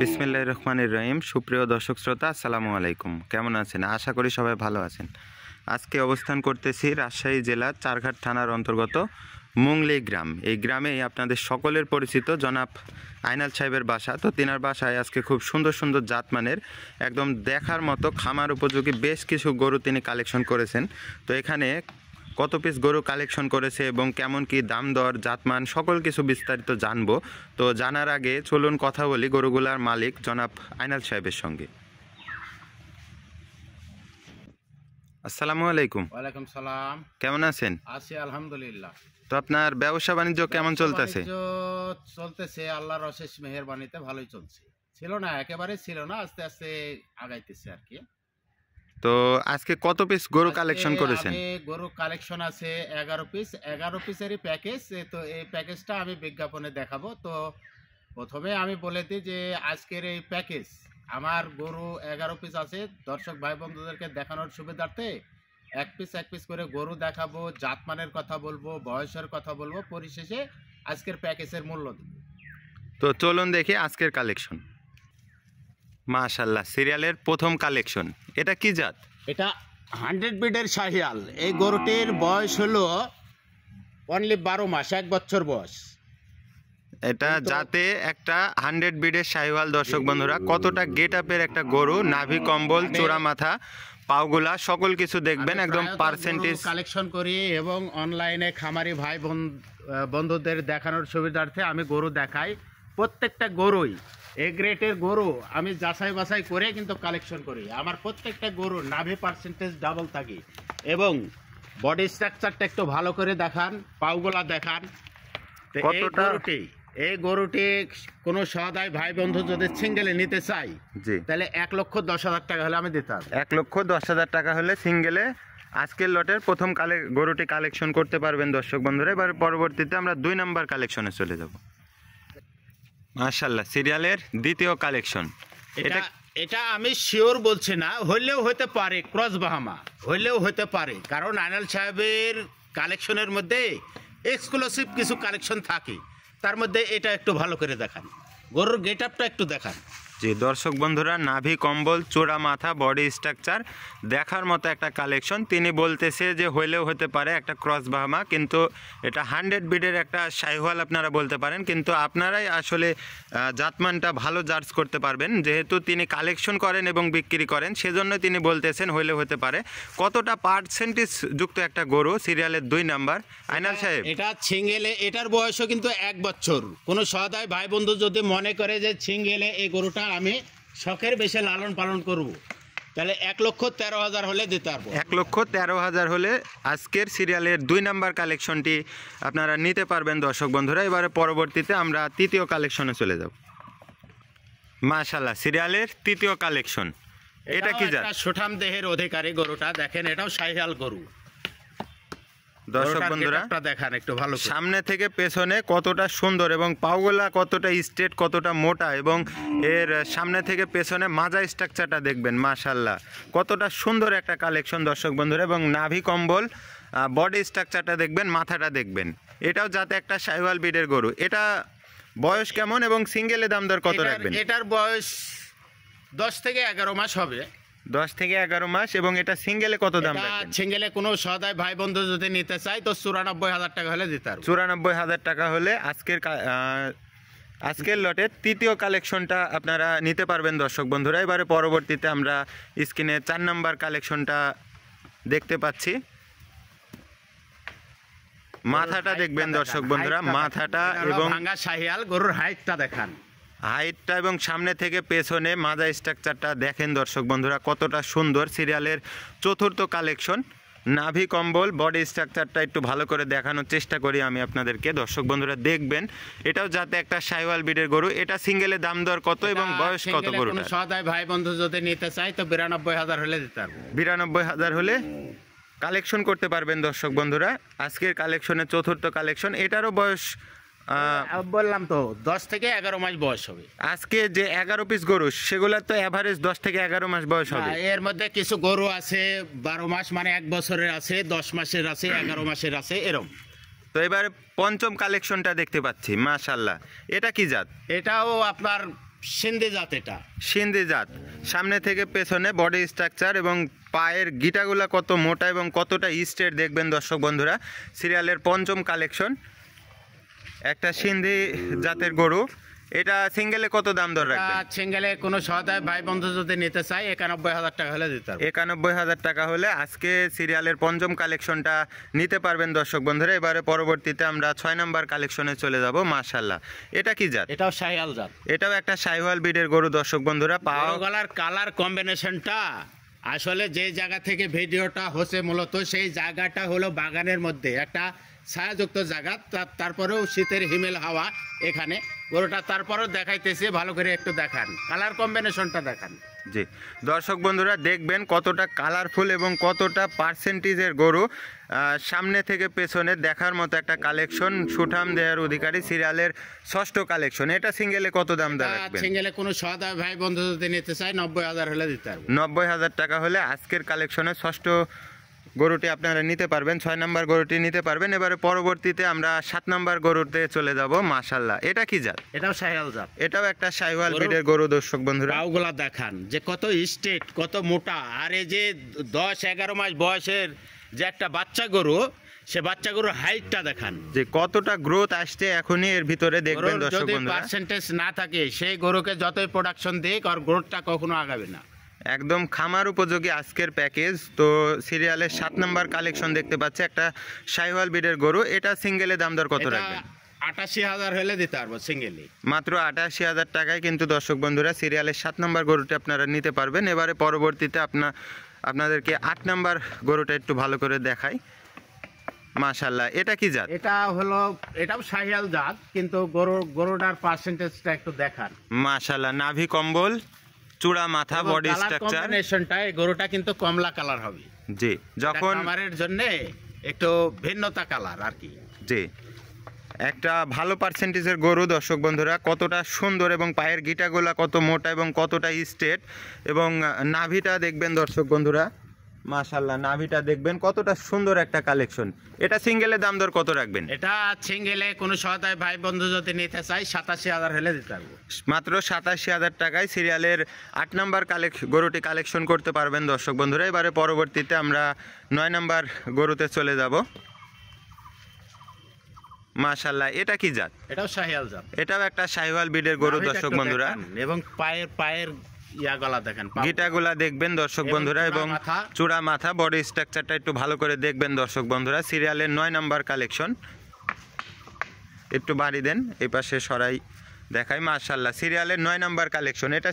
বিসমিল্লাহির রহমানির রহিম। সুপ্রিয় দর্শক শ্রোতা, আসসালামু আলাইকুম। কেমন আছেন? আশা করি সবাই ভালো আছেন। আজকে অবস্থান করতেছি রাজশাহী জেলার চারঘাট থানার অন্তর্গত মুংলি গ্রাম। এই গ্রামেই আপনাদের সকলের পরিচিত জনাব আইনাল সাহেবের বাসা। তো তিনার বাসায় আজকে খুব সুন্দর সুন্দর জাতমানের একদম দেখার মতো খামার উপযোগী বেশ কিছু গরু তিনি কালেকশন করেছেন। তো এখানে কত পিস গরু কালেকশন করেছে এবং কেমন কি দাম দর জাতমান সকল কিছু বিস্তারিত জানবো। তো জানার আগে চলুন কথা বলি গরুগুলার মালিক জনাব আইনাল সাহেবের সঙ্গে। আসসালামু আলাইকুম। ওয়ালাইকুম সালাম। কেমন আছেন? আছি আলহামদুলিল্লাহ। তো আপনার ব্যবসা বাণিজ্য কেমন চলতেছে? চলতেছে আল্লাহর অশেষ মেহেরবানিতে ভালোই চলছে। ছিল না, একেবারে ছিল না, আস্তে আস্তে আগাইতেছে আর কি। তো আজকে কত পিস গরু কালেকশন করেছেন? গরু কালেকশন আছে 11 পিস। 11 পিসেরই প্যাকেজ। তো এই প্যাকেজটা আমি বিজ্ঞাপনে দেখাবো। তো প্রথমে আমি বলে দিই যে আজকের এই প্যাকেজ আমার গরু 11 পিস আছে। দর্শক ভাই বন্ধুদেরকে দেখানোর সুবিধার্থে এক পিস করে গরু দেখাবো, জাতমানের কথা বলবো, বয়সের কথা বলবো, পরিশেষে আজকের প্যাকেজের মূল্য দেব। তো চলুন দেখি আজকের কালেকশন। মাশাআল্লাহ, সিরিয়ালের প্রথম কালেকশন। এটা কি জাত? এটা 100 বিডের শাহিয়াল। এই গরুটির বয়স হলো অনলি 12 মাস, 1 বছর বয়স। এটা যাতে একটা 100 বিডের শাহিওয়াল। দর্শক বন্ধুরা, কতটা গেট আপের একটা গরু, নাভি কম্বল, চোরা মাথা, পাওগুলা সকল কিছু দেখবেন একদম পার্সেন্টেজ কালেকশন করি এবং অনলাইনে খামারি ভাই বন্ধুদের দেখানোর সুবিধার্থে আমি গরু দেখাই। প্রত্যেকটা গরুই এ গ্রেটের গরু আমি যাচাই বাছাই করে কিন্তু কালেকশন করি। আমার প্রত্যেকটা গরু নাভি পার্সেন্টেজ ডাবল থাকে এবং বডি স্ট্রাকচারটা একটু ভালো করে দেখান, পাওগুলা দেখান। এই গরুটি কোনো সদাই ভাই বন্ধু যদি সিঙ্গেলে নিতে চাই তাহলে 1,10,000 টাকা হলে আমি দিতাম। 1,10,000 টাকা হলে সিঙ্গেলে আজকের লটের প্রথম গরুটি কালেকশন করতে পারবেন দর্শক বন্ধুরা। এবার পরবর্তীতে আমরা 2 নাম্বার কালেকশনে চলে যাব। মাশাআল্লাহ, সিরিয়ালের দ্বিতীয় কালেকশন। এটা আমি শিওর বলছি না, হইলেও হতে পারে, ক্রস বাহামা হইলেও হতে পারে, কারণ আইনাল সাহেবের কালেকশনের মধ্যে এক্সক্লুসিভ কিছু কালেকশন থাকে। তার মধ্যে এটা একটু ভালো করে দেখান, গরুর গেট আপটা একটু দেখান। জি দর্শক বন্ধুরা, নাভি কম্বল, চোরা মাথা, বডি স্ট্রাকচার দেখার মতো একটা কালেকশন। তিনি বলতেছে যে হইলেও হতে পারে একটা ক্রস বাহামা, কিন্তু এটা 100 বিডের একটা শাহিওয়াল আপনারা বলতে পারেন, কিন্তু আপনারাই আসলে জাতমানটা ভালো জাজ করতে পারবেন। যেহেতু তিনি কালেকশন করেন এবং বিক্রি করেন, সেজন্য তিনি বলতেছেন হইলেও হতে পারে। কতটা পার্সেন্টেজ যুক্ত একটা গরু, সিরিয়ালের 2 নাম্বার আইনাল সাহেব? এটা সিঙ্গেলে, এটার বয়সও কিন্তু 1 বছর। কোনো সদাই ভাই বন্ধু যদি মনে করে যে সিঙ্গেলে এই গরুটা আমি শখের বেশি লালন পালন করব, তাহলে 1,13,000 হলে দিতে পারবো। 1,13,000 হলে আজকের সিরিয়ালের 2 নাম্বার কালেকশনটি আপনারা নিতে পারবেন দর্শক বন্ধুরা। এবারে পরবর্তীতে আমরা তৃতীয় কালেকশনে চলে যাব। মাশাআল্লাহ, সিরিয়ালের তৃতীয় কালেকশন। এটা কি জাত? সুঠাম দেহের অধিকারী গরুটা দেখেন, এটাও শাহিয়াল গরু। দর্শক বন্ধুরা দেখান একটু ভালো, সামনে থেকে পেছনে কতটা সুন্দর এবং পাওগুলা কতটা স্ট্রেট, কতটা মোটা, এবং এর সামনে থেকে পেছনে মাজা স্ট্রাকচারটা দেখবেন। মাশাআল্লাহ, কতটা সুন্দর একটা কালেকশন দর্শক বন্ধুরা। এবং নাভি কম্বল, বডি স্ট্রাকচারটা দেখবেন, মাথাটা দেখবেন। এটাও যাতে একটা শাহিওয়াল বিডের গরু। এটা বয়স কেমন এবং সিঙ্গেলে দাম দর কত রাখবেন? এটার বয়স 10 থেকে 11 মাস হবে। 10 থেকে 11 মাস। এবং এটা সিঙ্গেলে কত দাম রাখবেন? সিঙ্গেলে কোনো সদাই ভাই বন্ধু যদি নিতে চাই তো 94,000 টাকা হলে দিতে পারবো। 94,000 টাকা হলে আজকের লটের তৃতীয় কালেকশনটা আপনারা নিতে পারবেন দর্শক বন্ধুরা। এবারে পরবর্তীতে আমরা স্ক্রিনে 4 নাম্বার কালেকশনটা দেখতে পাচ্ছি। মাথাটা দেখবেন দর্শক বন্ধুরা, মাথাটা এবং শাহিয়াল গরুর হাইটটা দেখান, হাইটটা এবং সামনে থেকে পেছনে মাজা স্ট্রাকচারটা দেখেন দর্শক বন্ধুরা, কতটা সুন্দর। সিরিয়ালের চতুর্থ কালেকশন। নাভি কম্বল, বডি স্ট্রাকচারটা একটু ভালো করে দেখানোর চেষ্টা করি আমি আপনাদেরকে। দর্শক বন্ধুরা দেখবেন, এটাও যাতে একটা শাহিওয়াল বিডের গরু। এটা সিঙ্গেলে দাম দর কত এবং বয়স কত গরু? সদাই ভাই বন্ধু যদি নিতে চাই তো 92,000 হলে দিতে পারবো। 92,000 হলে কালেকশন করতে পারবেন দর্শক বন্ধুরা। আজকের কালেকশনের চতুর্থ কালেকশন। এটারও বয়স বললাম তো 10 থেকে 11 মাস বয়স হবে। আজকে যে 11 পিস গরু, সেগুলোর তো এভারেজ 10 থেকে 11 মাস বয়স হবে। এর মধ্যে কিছু গরু আছে 12 মাস, মানে 1 বছরের আছে, 10 মাসের আছে, 11 মাসের আছে, এরকম। তো তো এবারে পঞ্চম কালেকশনটা দেখতে পাচ্ছি, মাশাআল্লাহ। এটা কি জাত? এটাও আপনার সিন্ধি জাত এটা। সিন্ধি জাত, সামনে থেকে পেছনে বডি স্ট্রাকচার এবং পায়ের গিটাগুলা কত মোটা এবং কতটা স্ট্রেট দেখবেন দর্শক বন্ধুরা। সিরিয়ালের পঞ্চম কালেকশন, একটা সিন্ধি জাতের গরু। এটা সিঙ্গেলে কত দাম দর রাখবেন? সিঙ্গেলে কোনো সহায় ভাই বন্ধু যদি নিতে চাই 91,000 টাকা হলে দিতে পারবো। 91,000 টাকা হলে আজকে সিরিয়ালের পঞ্চম কালেকশনটা নিতে পারবেন দর্শক বন্ধুরা। এবারে পরবর্তীতে আমরা 6 নাম্বার কালেকশনে চলে যাব। মাশাআল্লাহ, এটা কি জাত? এটাও শাহিওয়াল জাত। এটাও একটা শাহিওয়াল ব্রিডের গরু দর্শক বন্ধুরা। পাও গলার কালার কম্বিনেশনটা আসলে যে জায়গা থেকে ভিডিওটা হচ্ছে মূলত সেই জায়গাটা হলো বাগানের মধ্যে একটা ছায়াযুক্ত জায়গা। তারপরেও শীতের হিমেল হাওয়া এখানে গরুটা, তারপরেও দেখাইতেছে, ভালো করে একটু দেখান, কালার কম্বিনেশনটা দেখান। জি দর্শক বন্ধুরা, দেখবেন কতটা কালারফুল এবং কতটা পার্সেন্টেজের গরু। সামনে থেকে পেছনে দেখার মতো একটা কালেকশন। সুঠাম দেহের অধিকারী, সিরিয়ালের 6ষ্ঠ কালেকশন। এটা সিঙ্গেলে কত দাম দর রাখবেন? সিঙ্গেলে কোনো সদা ভাই বন্ধু যদি নিতে চাই 90,000 হলে দিতে পারবো। 90,000 টাকা হলে আজকের কালেকশনের 6ষ্ঠ গরুটি আপনারা নিতে পারবেন, 6 নাম্বার গরুটি নিতে পারবেন। এবারে পরবর্তীতে আমরা 7 নাম্বার গরুতে চলে যাব। মাশাআল্লাহ, এটা কি জাত? এটাও শাহিওয়াল জাত। এটাও একটা শাহিওয়াল ব্রিডের গরু দর্শক বন্ধুরা। পাওগুলা দেখান যে কত স্ট্রেট, কত মোটা। আর এই যে 10-11 মাস বয়সের যে একটা বাচ্চা গরু, সে বাচ্চা গরুর হাইটটা দেখান যে কতটা গ্রোথ আসছে এখনই এর ভিতরে দেখবেন দর্শক যদি বন্ধুরা। পার্সেন্টেজ না থাকে সেই গরুকে যতই প্রোডাকশন দিক আর গ্রোথটা কখনো আগাবে না। একদম খামার উপযোগী আজকের প্যাকেজ। তো সিরিয়ালের 7 নাম্বার কালেকশন দেখতে পাচ্ছি, একটা শাহিওয়াল ব্রিডের গরু। এটা সিঙ্গেলে দাম দর কত রাখবেন? 88,000 হলে দিতে পারবো সিঙ্গেলি। মাত্র 88,000 টাকায় কিন্তু দর্শক বন্ধুরা সিরিয়ালের 7 নাম্বার গরুটি আপনারা নিতে পারবেন। এবারে পরবর্তীতে আপনাদেরকে 8 নাম্বার গরুটা একটু ভালো করে দেখাই। মাশাআল্লাহ, এটা কি জাত? এটাও শাহিওয়াল জাত, কিন্তু গরুটার পার্সেন্টেজটা একটু দেখান। মাশাআল্লাহ, নাভি কম্বল, চূড়া মাথা, বডি স্ট্রাকচার। কম্বিনেশনটা এই গরুটা কিন্তু কমলা কালার হবে। জি, যখন খামারের জন্য একটু ভিন্নতা কালার আর কি। জি, একটা ভালো পার্সেন্টেজের গরু দর্শক বন্ধুরা। কতটা সুন্দর এবং পায়ের গিটাগুলা কত মোটা এবং কতটা স্ট্রেট, এবং নাভিটা দেখবেন দর্শক বন্ধুরা। মাশাআল্লাহ, নাভিটা দেখবেন কতটা সুন্দর একটা কালেকশন। এটা সিঙ্গেলের দাম দর কত রাখবেন? এটা সিঙ্গেলে কোনো সহায় ভাই বন্ধু যদি নিতে চাই 87,000 হলে দিতে পারবো। মাত্র 87,000 টাকায় সিরিয়ালের 8 নাম্বার গরুটি কালেকশন করতে পারবেন দর্শক বন্ধুরা। এবারে পরবর্তীতে আমরা 9 নাম্বার গরুতে চলে যাব। মাশাআল্লাহ, এটা কি জাত? এটাও শাহিওয়াল জাত। এটাও একটা শাহিওয়াল ব্রিডের গরু দর্শক বন্ধুরা। এবং পায়ের ইয়াগলা দেখেন, গিটাগুলা দেখবেন দর্শক বন্ধুরা, এবং চূড়া মাথা, বডি স্ট্রাকচারটা একটু ভালো করে দেখবেন দর্শক বন্ধুরা। সিরিয়ালের 9 নাম্বার কালেকশন। একটু বাড়ি দেন, এই পাশে সরাই দেখাই। মাশাআল্লাহ, সিরিয়ালের 9 নাম্বার কালেকশন। এটা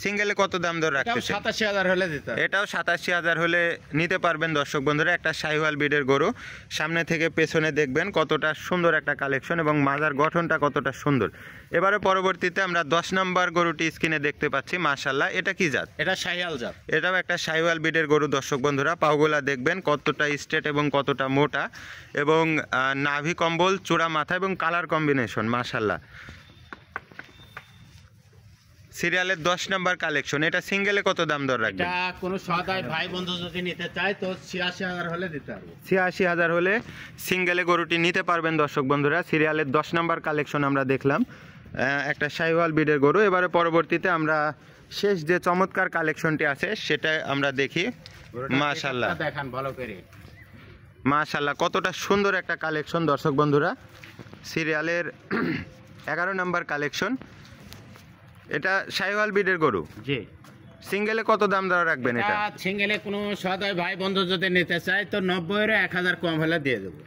সিঙ্গেলে কত দাম দর রাখতেছেন? 87,000 হলে দিতে পারবো। এটাও 87,000 হলে নিতে পারবেন দর্শক বন্ধুরা। একটা শাহিওয়াল ব্রিডের গরু। সামনে থেকে পেছনে দেখবেন কতটা সুন্দর একটা কালেকশন এবং মাজার গঠনটা কতটা সুন্দর। এবারে পরবর্তীতে আমরা 10 নাম্বার গরুটি স্ক্রিনে দেখতে পাচ্ছি। মাশাআল্লাহ, এটা কি জাত? এটা শাহিওয়াল জাত। এটাও একটা শাহিওয়াল ব্রিডের গরু দর্শক বন্ধুরা। পাওগুলা দেখবেন কতটা স্ট্রেট এবং কতটা মোটা, এবং নাভি কম্বল, চূড়া মাথা এবং কালার কম্বিনেশন। মাশাআল্লাহ, সিরিয়ালের 10 নাম্বার কালেকশন। এটা সিঙ্গেলে কত দাম দর রাখবেন? এটা কোনো সহায় ভাই বন্ধু যদি নিতে চায় তো 86,000 হলে দিতে পারবো। 86,000 হলে সিঙ্গেলে গরুটি নিতে পারবেন দর্শক বন্ধুরা। সিরিয়ালের 10 নাম্বার কালেকশন আমরা দেখলাম, একটা শাহিওয়াল ব্রিডের গরু। এবারে পরবর্তীতে আমরা শেষ যে চমৎকার কালেকশনটি আছে সেটা আমরা দেখি। মাশাআল্লাহ, দেখান ভালো করে। মাশাআল্লাহ, কতটা সুন্দর একটা কালেকশন দর্শক বন্ধুরা। সিরিয়ালের 11 নাম্বার কালেকশন। এটা শাহিওয়াল ব্রিডের গরু। জি, সিঙ্গেলে কত দাম দর রাখবেন? এটা সিঙ্গেলে কোনো সহায় ভাই বন্ধু যদি নিতে চায় তো 90 এর 1,000 কম হলে দিয়ে দেবো।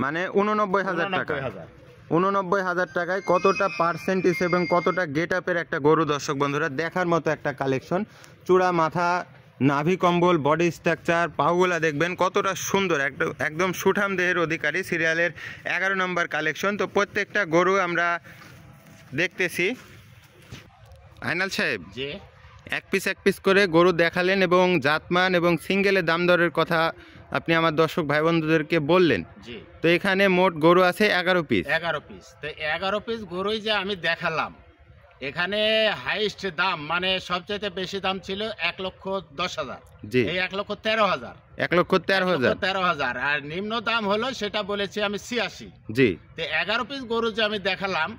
মানে 89,000 টাকা। 89,000 টাকায় কতটা পার্সেন্টেজ এবং কতটা গেট আপের একটা গরু দর্শক বন্ধুরা। দেখার মতো একটা কালেকশন। চূড়া মাথা, নাভি কম্বল, বডি স্ট্রাকচার, পাগুলা দেখবেন কতটা সুন্দর, একদম সুঠাম দেহের অধিকারী। সিরিয়ালের 11 নম্বর কালেকশন। তো প্রত্যেকটা গরু আমরা দেখতেছি। আইনাল সাহেব, জি, এক পিস করে গরু দেখালেন এবং জাতমান এবং সিঙ্গেলের দাম দরের কথা আপনি আমার দর্শক ভাই বন্ধুদেরকে বললেন। জি, তো এখানে মোট গরু আছে 11 পিস। 11 পিস। তো 11 পিস গরুই যে আমি দেখালাম, এখানে হাইস্ট দাম মানে সবচেয়ে বেশি দাম ছিল 1,10,000। জি, এই 1,13,000। 1,13,000। আর নিম্ন দাম হলো সেটা বলেছি আমি 86। জি, তো 11 পিস গরু যে আমি দেখালাম,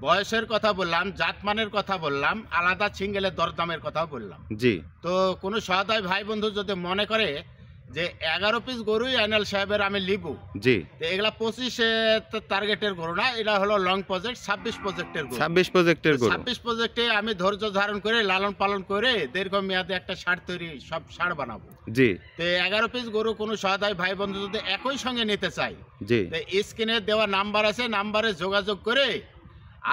বয়সের কথা বললাম, জাতমানের কথা বললাম, আলাদা সিঙ্গেলের দরদামের কথাও বললাম। জি তো কোনো সহায় ভাই বন্ধু যদি মনে করে যে 11 পিস গরুই আইনাল সাহেবের আমি লিবু, জি তো এগুলা 25 টার্গেটের গরু না, এটা হলো লং প্রজেক্ট, 26 প্রজেক্টের গরু। 26 প্রজেক্টের গরু। 26 প্রজেক্টে আমি ধৈর্য ধারণ করে লালন পালন করে দীর্ঘমেয়াদে একটা সার তৈরি, সব সার বানাবো। জি তো 11 পিস গরু কোনো সহায় ভাই বন্ধু যদি একই সঙ্গে নিতে চাই, জি তো স্ক্রিনে দেওয়া নাম্বার আছে, নাম্বারে যোগাযোগ করে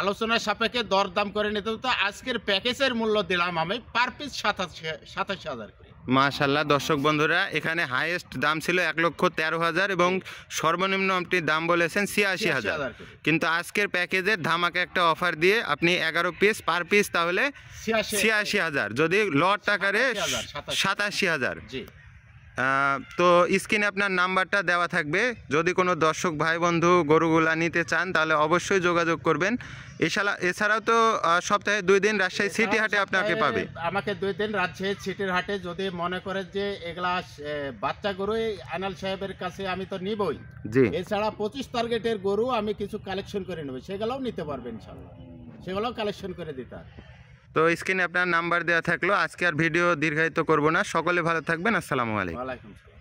আলোচনার সাপেক্ষে দরদাম করে নিতে হতো। আজকের প্যাকেজের মূল্য দিলাম আমি পার পিস 27,000 করে। মাশাআল্লাহ, দর্শক বন্ধুরা, এখানে হাইয়েস্ট দাম ছিল 1,13,000 এবং সর্বনিম্ন আপনি দাম বলেছেন 86,000, করে। কিন্তু আজকের প্যাকেজের ধামাকা একটা অফার দিয়ে আপনি 11 পিস পার পিস তাহলে 86,000, যদি লট টাকারে 87,000। জি। তো স্ক্রিনে আপনার নাম্বারটা দেওয়া থাকবে, যদি কোনো দর্শক ভাই বন্ধু গরুগুলা নিতে চান তাহলে অবশ্যই যোগাযোগ করবেন। এছাড়াও তো সপ্তাহে 2 দিন রাজশাহী সিটি হাটে আপনাকে পাবে। আমাকে 2 দিন রাজশাহী সিটির হাটে যদি মনে করেন যে এগুলা বাচ্চা গরু আনাল সাহেবের কাছে আমি তো নিবই, জি এছাড়া 25 টার্গেটের গরু আমি কিছু কালেকশন করে নেব, সেগুলোও নিতে পারবেন ইনশাআল্লাহ, সেগুলোও কালেকশন করে দিতে হবে। তো স্ক্রিনে আপনার নাম্বার দেওয়া থাকলো। আজকে আর ভিডিও দীর্ঘায়িত করব না, সকলে ভালো থাকবেন। আসসালামু আলাইকুম। ওয়ালাইকুম আসসালাম।